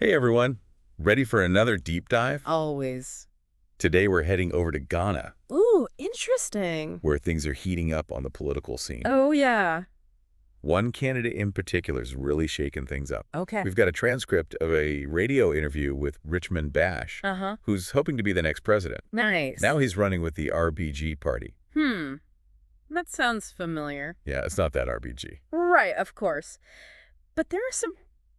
Hey everyone, ready for another deep dive? Always. Today we're heading over to Ghana, Ooh, interesting. where things are heating up on the political scene. Oh, yeah. One candidate in particular is really shaking things up. Okay. We've got a transcript of a radio interview with Richmond Bash, Uh-huh. who's hoping to be the next president. Nice. Now he's running with the RBG Party. That sounds familiar. Yeah, it's not that RBG. Right, of course. But there are some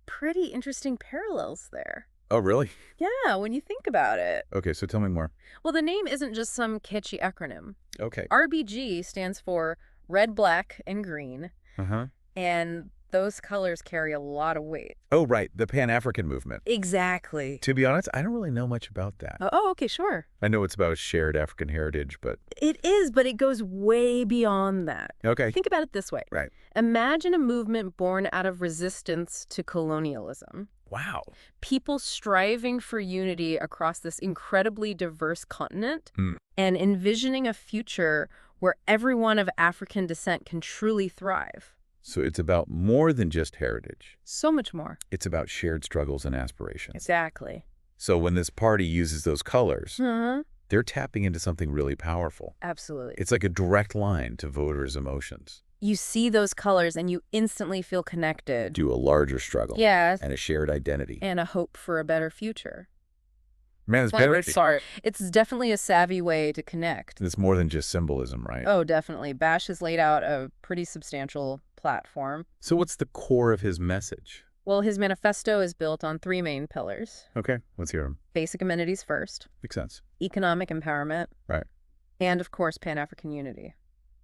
pretty interesting parallels there. Oh, really? Yeah, when you think about it. Okay, so tell me more. Well, the name isn't just some catchy acronym. Okay. RBG stands for red, black, and green. Uh-huh. And those colors carry a lot of weight. Oh, right, the Pan-African movement. Exactly. To be honest, I don't really know much about that. Oh, okay, sure. I know it's about shared African heritage, but... It is, but it goes way beyond that. Okay. Think about it this way. Right. Imagine a movement born out of resistance to colonialism. Wow. People striving for unity across this incredibly diverse continent Hmm. and envisioning a future where everyone of African descent can truly thrive. So it's about more than just heritage. So much more. It's about shared struggles and aspirations. Exactly. So when this party uses those colors, Uh-huh. they're tapping into something really powerful. Absolutely. It's like a direct line to voters' emotions. You see those colors and you instantly feel connected. Do a larger struggle. Yes. And a shared identity. And a hope for a better future. Man, it's better. Sorry. It's definitely a savvy way to connect. It's more than just symbolism, right? Oh, definitely. Bash has laid out a pretty substantial platform. So what's the core of his message? Well, his manifesto is built on three main pillars. Okay, let's hear him. Basic amenities first, Makes sense. economic empowerment, Right. and, of course, Pan-African unity.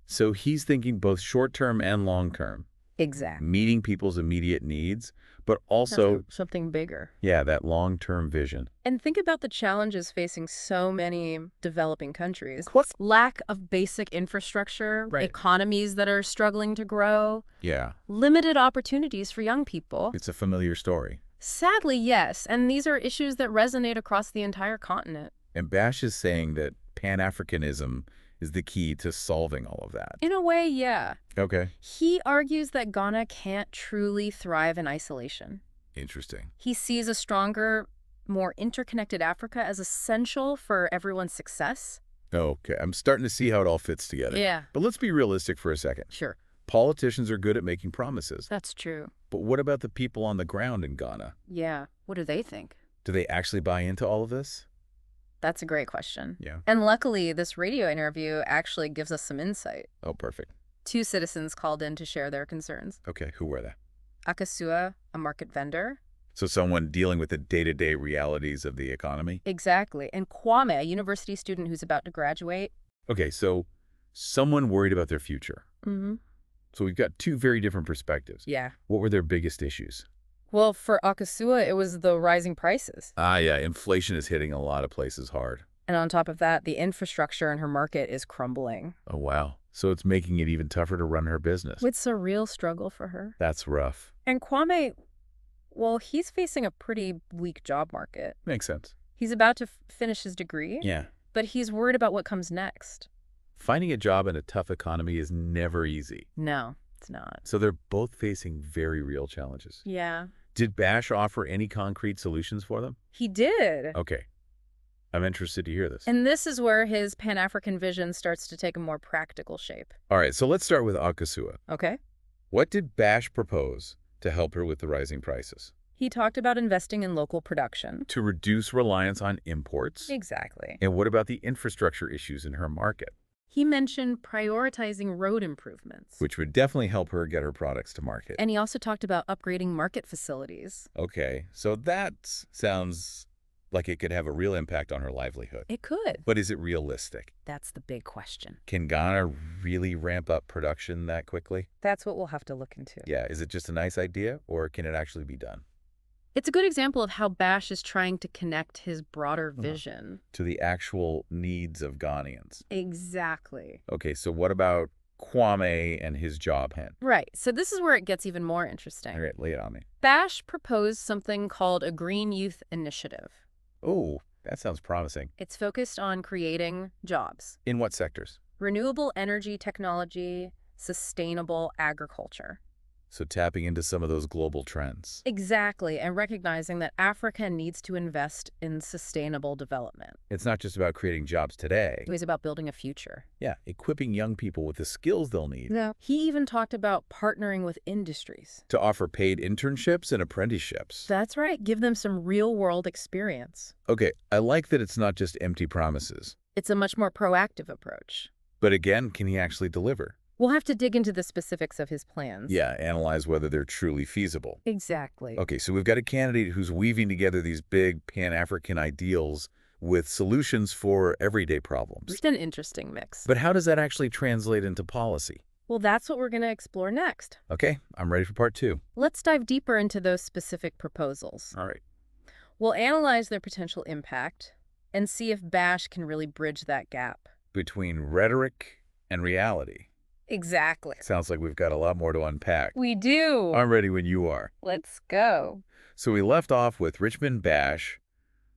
So he's thinking both short-term and long-term, Exactly. meeting people's immediate needs, but also, Something bigger. yeah, that long-term vision. And think about the challenges facing so many developing countries. What? Lack of basic infrastructure, Right. economies that are struggling to grow, Yeah, limited opportunities for young people. it's a familiar story. Sadly, yes, and these are issues that resonate across the entire continent. And Bash is saying that Pan-Africanism is the key to solving all of that. In a way, yeah. Okay. He argues that Ghana can't truly thrive in isolation. Interesting. He sees a stronger, more interconnected Africa as essential for everyone's success. Okay, I'm starting to see how it all fits together. Yeah. But let's be realistic for a second. Sure. Politicians are good at making promises. That's true. But what about the people on the ground in Ghana? Yeah. What do they think? Do they actually buy into all of this? That's a great question. Yeah. And luckily, this radio interview actually gives us some insight. Oh, perfect. Two citizens called in to share their concerns. Okay, who were they? Akasua, a market vendor. So someone dealing with the day-to-day realities of the economy? Exactly. And Kwame, a university student who's about to graduate. Okay, so someone worried about their future. Mm-hmm. So we've got two very different perspectives. Yeah. What were their biggest issues? Well, for Akasua, it was the rising prices. Yeah, inflation is hitting a lot of places hard. And on top of that, the infrastructure in her market is crumbling. Oh, wow. So it's making it even tougher to run her business. It's a real struggle for her. That's rough. And Kwame, well, he's facing a pretty weak job market. Makes sense. He's about to finish his degree, Yeah. but he's worried about what comes next. Finding a job in a tough economy is never easy. No, it's not. So they're both facing very real challenges. Yeah. Did Bash offer any concrete solutions for them? He did. Okay. I'm interested to hear this. And this is where his Pan-African vision starts to take a more practical shape. All right, so let's start with Akasua. Okay. What did Bash propose to help her with the rising prices? He talked about investing in local production. To reduce reliance on imports? Exactly. And what about the infrastructure issues in her market? He mentioned prioritizing road improvements. Which would definitely help her get her products to market. And he also talked about upgrading market facilities. Okay, so that sounds like it could have a real impact on her livelihood. It could. But is it realistic? That's the big question. Can Ghana really ramp up production that quickly? That's what we'll have to look into. Yeah, is it just a nice idea, or can it actually be done? It's a good example of how Bash is trying to connect his broader vision. To the actual needs of Ghanaians. Exactly. Okay, so what about Kwame and his job hunt? Right. So this is where it gets even more interesting. All right, lay it on me. Bash proposed something called a Green Youth Initiative. Oh, that sounds promising. It's focused on creating jobs. In what sectors? Renewable energy technology, sustainable agriculture. So tapping into some of those global trends. Exactly, and recognizing that Africa needs to invest in sustainable development. It's not just about creating jobs today. It was about building a future. Yeah, equipping young people with the skills they'll need. Yeah. He even talked about partnering with industries. To offer paid internships and apprenticeships. That's right, give them some real-world experience. Okay, I like that it's not just empty promises. It's a much more proactive approach. But again, can he actually deliver? We'll have to dig into the specifics of his plans. Yeah, analyze whether they're truly feasible. Exactly. Okay, so we've got a candidate who's weaving together these big Pan-African ideals with solutions for everyday problems. It's an interesting mix. But how does that actually translate into policy? Well, that's what we're going to explore next. Okay, I'm ready for part 2. Let's dive deeper into those specific proposals. All right. We'll analyze their potential impact and see if Bash can really bridge that gap. Between rhetoric and reality. Exactly. Sounds like we've got a lot more to unpack. We do. I'm ready when you are. Let's go. So we left off with Richmond Bash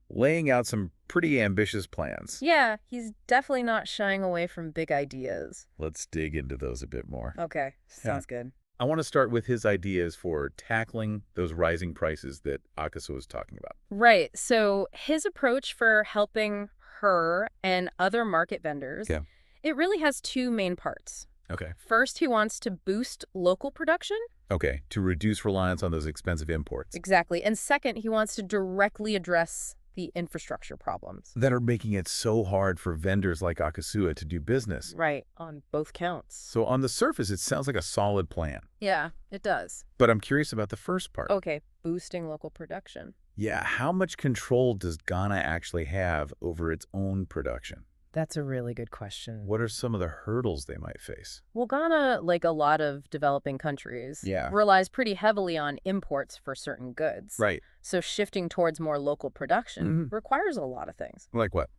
laying out some pretty ambitious plans. Yeah, he's definitely not shying away from big ideas. Let's dig into those a bit more. Okay, sounds good. I want to start with his ideas for tackling those rising prices that Akasu was talking about. Right, so his approach for helping her and other market vendors, Yeah. it really has two main parts. Okay. First, he wants to boost local production. Okay, to reduce reliance on those expensive imports. Exactly. And second, he wants to directly address the infrastructure problems. That are making it so hard for vendors like Akasua to do business. Right, on both counts. So on the surface, it sounds like a solid plan. Yeah, it does. But I'm curious about the first part. Okay, boosting local production. Yeah, how much control does Ghana actually have over its own production? That's a really good question. What are some of the hurdles they might face? Well, Ghana, like a lot of developing countries, Yeah. relies pretty heavily on imports for certain goods. Right. So shifting towards more local production Mhm. requires a lot of things. Like what?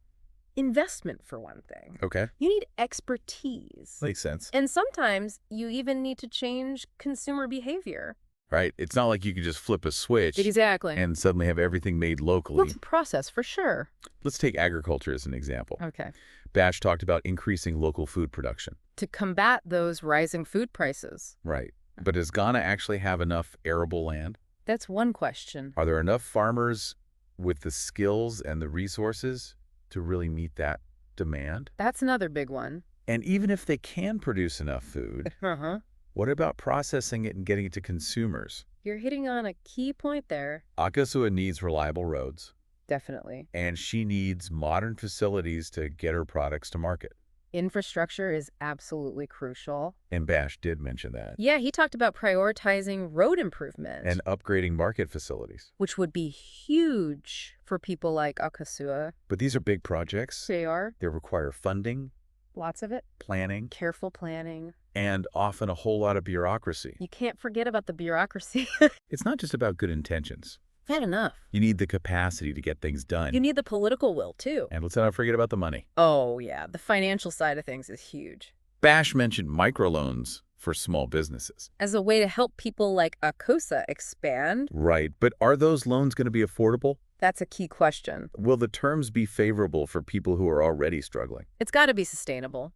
Investment, for one thing. Okay. You need expertise. Makes sense. And sometimes you even need to change consumer behavior. Right. It's not like you can just flip a switch Exactly. and suddenly have everything made Well, locally. it's a process, for sure. Let's take agriculture as an example. Okay. Bash talked about increasing local food production. To combat those rising food prices. Right. But does Ghana actually have enough arable land? That's one question. Are there enough farmers with the skills and the resources to really meet that demand? That's another big one. And even if they can produce enough food, Uh-huh. what about processing it and getting it to consumers? You're hitting on a key point there. Akasua needs reliable roads, Definitely. and she needs modern facilities to get her products to market. Infrastructure is absolutely crucial. And Bash did mention that. Yeah, he talked about prioritizing road improvement, And upgrading market facilities. which would be huge for people like Akasua. But these are big projects. They are. They require funding, Lots of it. planning, Careful planning. and often a whole lot of bureaucracy. You can't forget about the bureaucracy. It's not just about good intentions. Fair enough. You need the capacity to get things done. You need the political will, too. And let's not forget about the money. Oh, yeah. The financial side of things is huge. Bash mentioned microloans for small businesses. As a way to help people like Akosa expand, Right, but are those loans going to be affordable? that's a key question. Will the terms be favorable for people who are already struggling? It's got to be sustainable.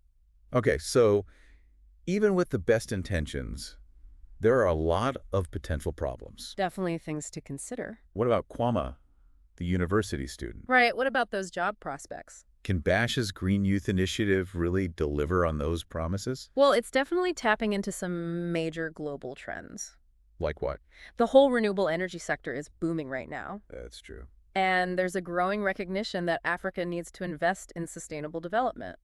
Okay, so even with the best intentions, there are a lot of potential problems. Definitely things to consider. What about Kwama, the university student? Right. What about those job prospects? Can Bash's Green Youth Initiative really deliver on those promises? Well, it's definitely tapping into some major global trends. Like what? The whole renewable energy sector is booming right now. That's true. And there's a growing recognition that Africa needs to invest in sustainable development.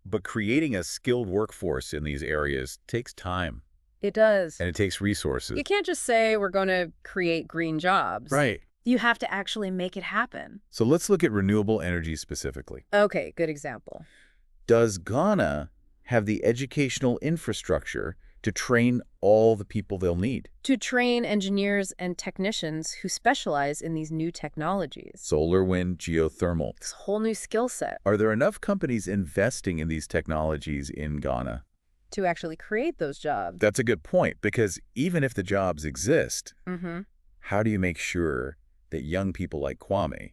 But creating a skilled workforce in these areas takes time, It does. and it takes resources. You can't just say we're going to create green jobs. Right. You have to actually make it happen. So let's look at renewable energy specifically. Okay, good example. Does Ghana have the educational infrastructure to train all the people they'll need? To train engineers and technicians who specialize in these new technologies. Solar, wind, geothermal. This whole new skill set Are there enough companies investing in these technologies in Ghana? to actually create those jobs. That's a good point, because even if the jobs exist, Mm-hmm. how do you make sure that young people like Kwame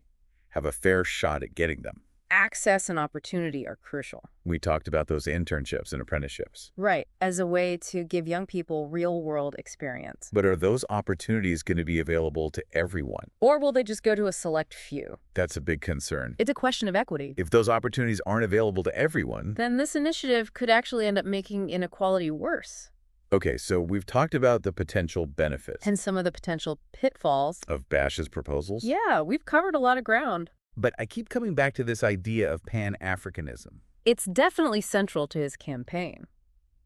have a fair shot at getting them? access and opportunity are crucial. We talked about those internships and apprenticeships. Right, as a way to give young people real-world experience. But are those opportunities going to be available to everyone? Or will they just go to a select few? That's a big concern. It's a question of equity. If those opportunities aren't available to everyone, Then this initiative could actually end up making inequality worse. okay, so we've talked about the potential benefits And some of the potential pitfalls. of Bash's proposals. Yeah, we've covered a lot of ground. But I keep coming back to this idea of Pan-Africanism. It's definitely central to his campaign.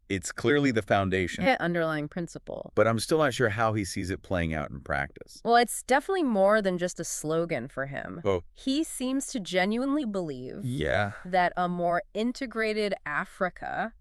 It's clearly the foundation, Yeah, underlying principle. but I'm still not sure how he sees it playing out in practice. Well, it's definitely more than just a slogan for him. Oh. He seems to genuinely believe Yeah. that a more integrated Africa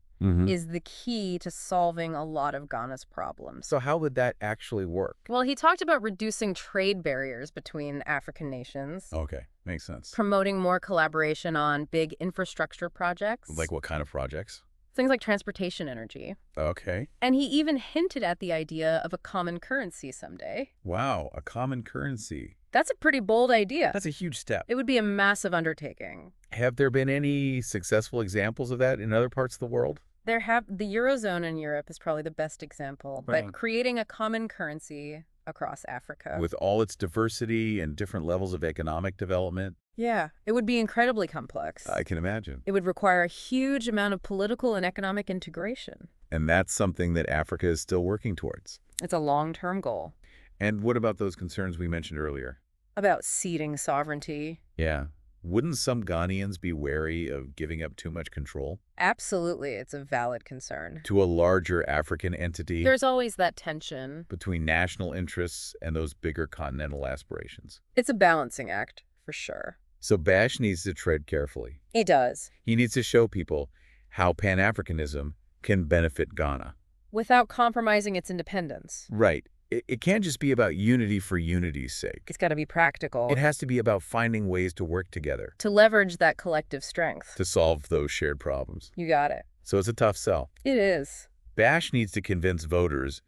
is the key to solving a lot of Ghana's problems. So how would that actually work? Well, he talked about reducing trade barriers between African nations, Okay, makes sense. promoting more collaboration on big infrastructure projects. Like what kind of projects? Things like transportation energy. Okay. And he even hinted at the idea of a common currency someday. Wow, a common currency. That's a pretty bold idea. That's a huge step. It would be a massive undertaking. Have there been any successful examples of that in other parts of the world? The Eurozone in Europe is probably the best example, Right. but creating a common currency across Africa. With all its diversity and different levels of economic development? Yeah, it would be incredibly complex. I can imagine. It would require a huge amount of political and economic integration. And that's something that Africa is still working towards. It's a long-term goal. And what about those concerns we mentioned earlier? About ceding sovereignty. Yeah. Wouldn't some Ghanaians be wary of giving up too much control Absolutely, it's a valid concern. to a larger African entity There's always that tension. between national interests and those bigger continental aspirations? It's a balancing act, for sure. So Bash needs to tread carefully. It does. He needs to show people how Pan-Africanism can benefit Ghana. Without compromising its independence. Right. It can't just be about unity for unity's sake. It's got to be practical. It has to be about finding ways to work together To leverage that collective strength. to solve those shared problems. You got it. So it's a tough sell. It is. Bash needs to convince voters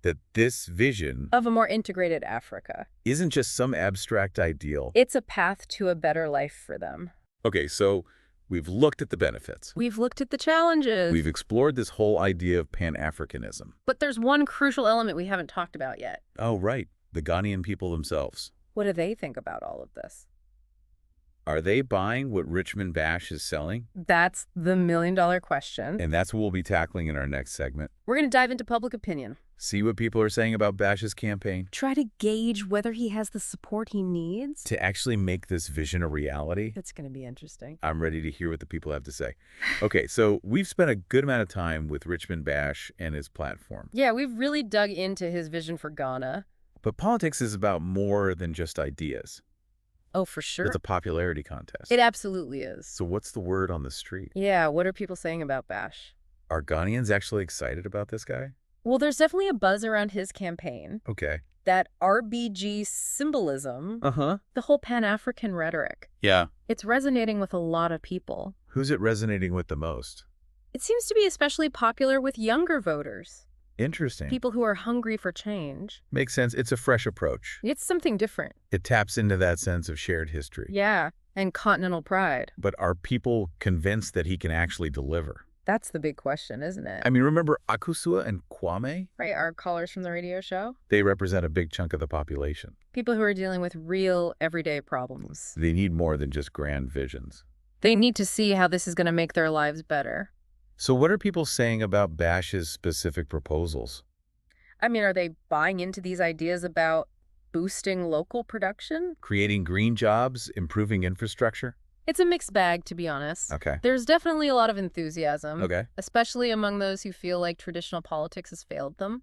that this vision Of a more integrated Africa. isn't just some abstract ideal. It's a path to a better life for them. Okay, so we've looked at the benefits. We've looked at the challenges. We've explored this whole idea of Pan-Africanism. But there's one crucial element we haven't talked about yet. Oh, right. The Ghanaian people themselves. What do they think about all of this? Are they buying what Richmond Bash is selling? That's the million-dollar question. And that's what we'll be tackling in our next segment. We're going to dive into public opinion. See what people are saying about Bash's campaign Try to gauge whether he has the support he needs. to actually make this vision a reality. It's going to be interesting. I'm ready to hear what the people have to say. Okay, so we've spent a good amount of time with Richmond Bash and his platform. Yeah, we've really dug into his vision for Ghana. But politics is about more than just ideas. Oh, for sure. It's a popularity contest. It absolutely is. So what's the word on the street? Yeah, what are people saying about Bash? Are Ghanaians actually excited about this guy? Well, there's definitely a buzz around his campaign. Okay. That RBG symbolism, Uh-huh. the whole Pan-African rhetoric, Yeah. it's resonating with a lot of people. Who's it resonating with the most? It seems to be especially popular with younger voters, Interesting. people who are hungry for change. Makes sense. It's a fresh approach. It's something different. It taps into that sense of shared history. Yeah, and continental pride. But are people convinced that he can actually deliver? That's the big question, isn't it? I mean, remember Akusua and Kwame? Right, our callers from the radio show? They represent a big chunk of the population. People who are dealing with real, everyday problems. They need more than just grand visions. They need to see how this is going to make their lives better. So what are people saying about Bash's specific proposals? I mean, are they buying into these ideas about boosting local production? Creating green jobs, improving infrastructure? It's a mixed bag, to be honest. Okay. There's definitely a lot of enthusiasm. Okay. Especially among those who feel like traditional politics has failed them.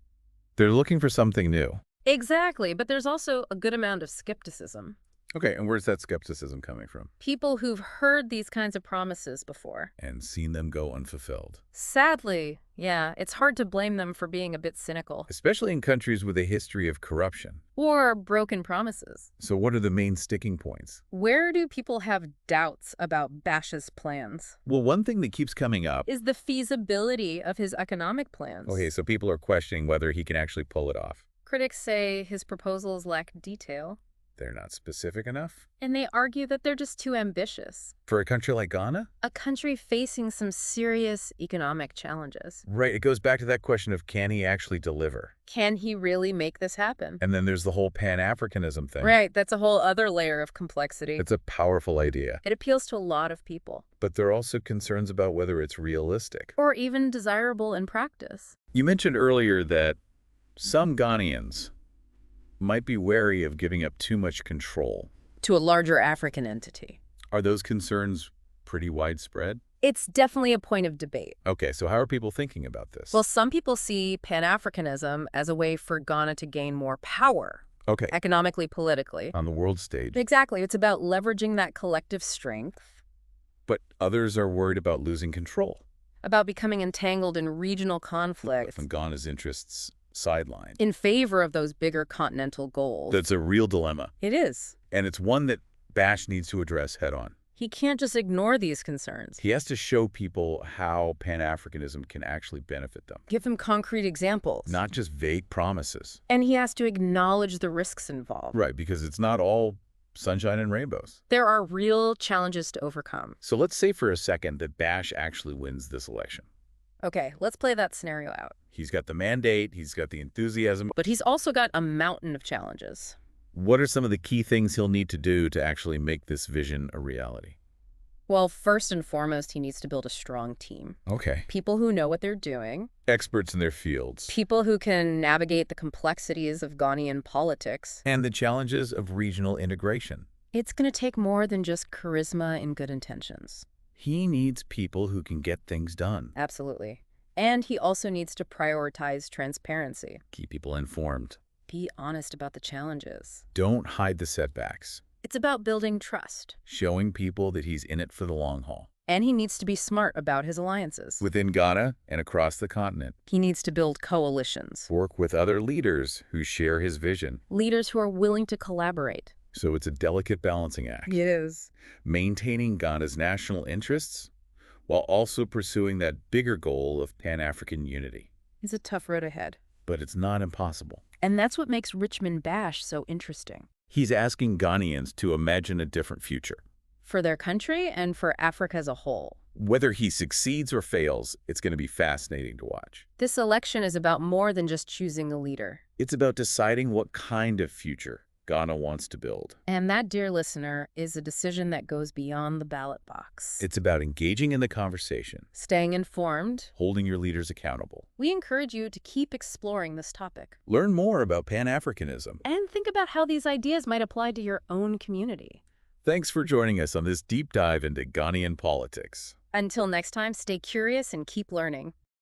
They're looking for something new. Exactly, but there's also a good amount of skepticism. Okay, and where's that skepticism coming from? People who've heard these kinds of promises before. And seen them go unfulfilled. Sadly, yeah, it's hard to blame them for being a bit cynical. Especially in countries with a history of corruption. Or broken promises. So what are the main sticking points? Where do people have doubts about Bash's plans? Well, one thing that keeps coming up Is the feasibility of his economic plans. Okay, so people are questioning whether he can actually pull it off. Critics say his proposals lack detail. They're not specific enough? And they argue that they're just too ambitious. For a country like Ghana? A country facing some serious economic challenges. Right, it goes back to that question of, can he actually deliver? Can he really make this happen? And then there's the whole Pan-Africanism thing. Right, that's a whole other layer of complexity. It's a powerful idea. It appeals to a lot of people. But there are also concerns about whether it's realistic. Or even desirable in practice. You mentioned earlier that some Ghanaians might be wary of giving up too much control. To a larger African entity. Are those concerns pretty widespread? It's definitely a point of debate. Okay, so how are people thinking about this? Well, some people see Pan-Africanism as a way for Ghana to gain more power. Okay. Economically, politically. On the world stage. Exactly. It's about leveraging that collective strength. But others are worried about losing control. About becoming entangled in regional conflicts. From Ghana's interests sidelined. In favor of those bigger continental goals. That's a real dilemma. It is. And it's one that Bash needs to address head-on. He can't just ignore these concerns. He has to show people how Pan-Africanism can actually benefit them. Give them concrete examples. Not just vague promises. And he has to acknowledge the risks involved. Right, because it's not all sunshine and rainbows. There are real challenges to overcome. So let's say for a second that Bash actually wins this election. Okay, let's play that scenario out. He's got the mandate, he's got the enthusiasm. But he's also got a mountain of challenges. What are some of the key things he'll need to do to actually make this vision a reality? Well, first and foremost, he needs to build a strong team. Okay. People who know what they're doing. Experts in their fields. People who can navigate the complexities of Ghanaian politics. And the challenges of regional integration. It's going to take more than just charisma and good intentions. He needs people who can get things done. Absolutely. And he also needs to prioritize transparency. Keep people informed. Be honest about the challenges. Don't hide the setbacks. It's about building trust. Showing people that he's in it for the long haul. And he needs to be smart about his alliances. Within Ghana and across the continent. He needs to build coalitions. Work with other leaders who share his vision. Leaders who are willing to collaborate. So it's a delicate balancing act. It is. Maintaining Ghana's national interests while also pursuing that bigger goal of Pan-African unity. It's a tough road ahead. But it's not impossible. And that's what makes Richmond Bash so interesting. He's asking Ghanaians to imagine a different future. For their country and for Africa as a whole. Whether he succeeds or fails, it's going to be fascinating to watch. This election is about more than just choosing a leader. It's about deciding what kind of future Ghana wants to build. And that, dear listener, is a decision that goes beyond the ballot box. It's about engaging in the conversation. Staying informed. Holding your leaders accountable. We encourage you to keep exploring this topic. Learn more about Pan-Africanism. And think about how these ideas might apply to your own community. Thanks for joining us on this deep dive into Ghanaian politics. Until next time, stay curious and keep learning.